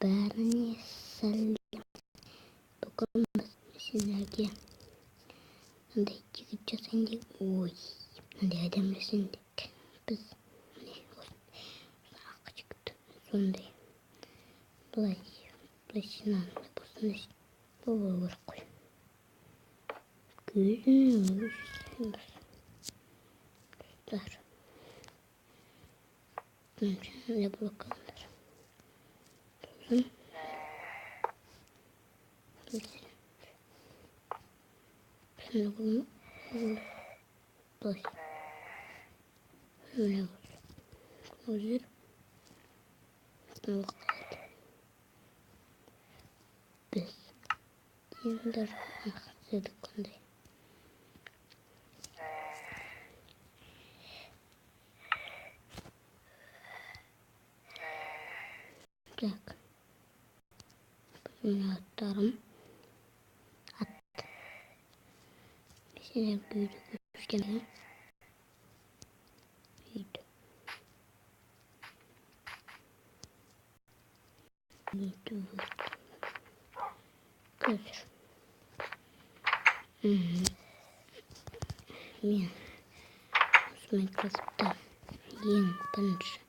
бәріне сәлем. Бүгін біз сендерге мындай жігіт жасайын деп, мындай адам жасайын деп. Біз міне ақ жігіт сондай. Былай сенанды болсын бұл болар қой. Көзіміз Дар. Şimdi bakalımlar. Uzun. Şimdi bunu baş. Şöyle olsun. Hazır. Bakalım. Biz. Şimdi hazırlık ondayım. Так. Bunu atarım. At. Mesela büyüdü üçgeni. Büyüdü. Büyüdü. Götür. Мен с Майнкрафта ең бірінші.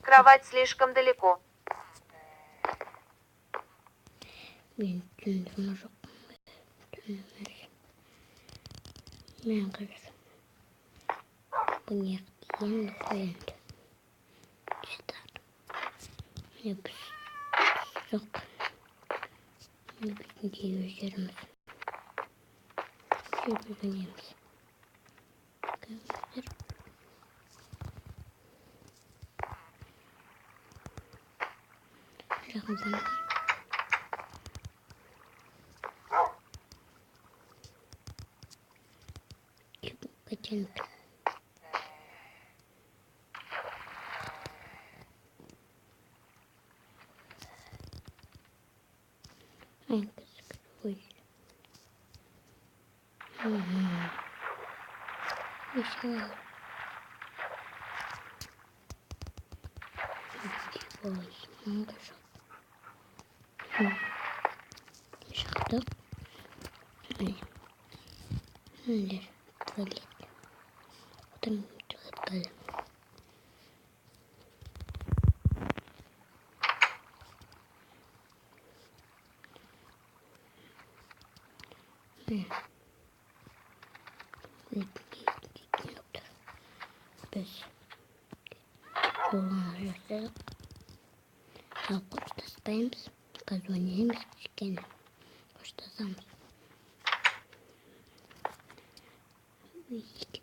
Кровать слишком далеко. Мен түндім жоқ. Мен қазір бұны енді қойынды. Читады. Мен біз жоқ. Мен біздің өздеріміз. Өздеріміз. Көздер. Жақын заңға. Котенок. Ай, козак. Весело. Много шаг. Шагда. Туалет. Потом туалет. Biz жолға жасадық. Ал қоштаспаймыз, позвониміз кішкене. Қоштасамыз. Сик.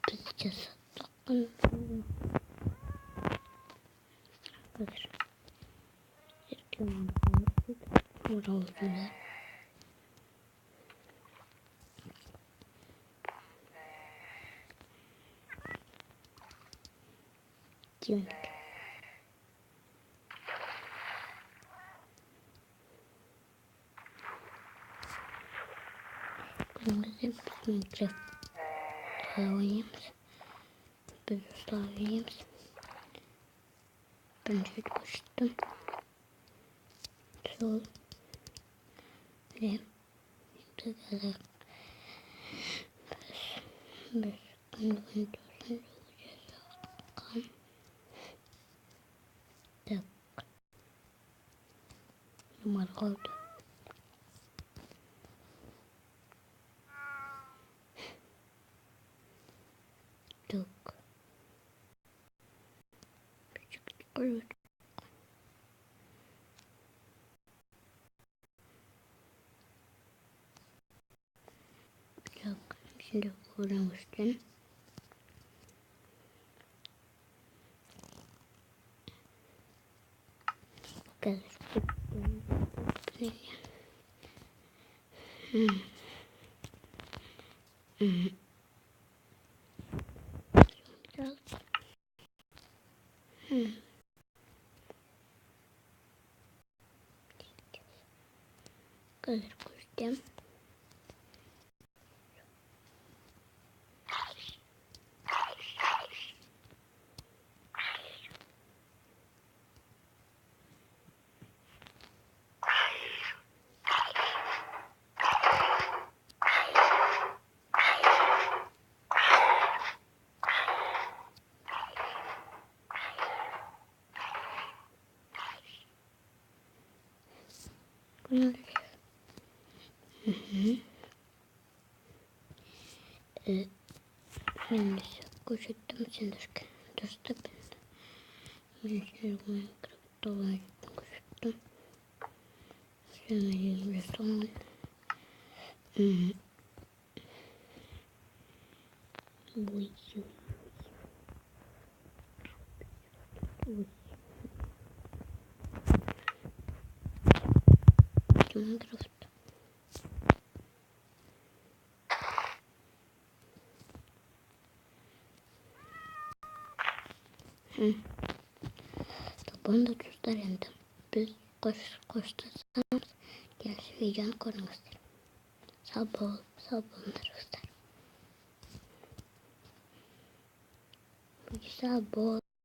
Biz жасадық. Қазір еркем оралысында. Димик. Бүгінгі біз Майнкрафтта ойнаймыз. Біз осылай ойнаймыз. Бірінші көштім. Сол. Енді қазір біз күнді жасаққан. Так. Марғауды. Так. Küçük. Так. Şimdi kurmuştum. Kadar. Biraz. Kadar koştum. Bunlar. Ben de koştum sendırken. Dostum ben. Ben şimdi Minecraft dolayı koştum. Şimdi restoran. Bu işi. Minecraft. Bunu da göstereyim. Biz koştursanız gerçi videonun konunu göstereyim. Sabunları göstereyim. Sabun.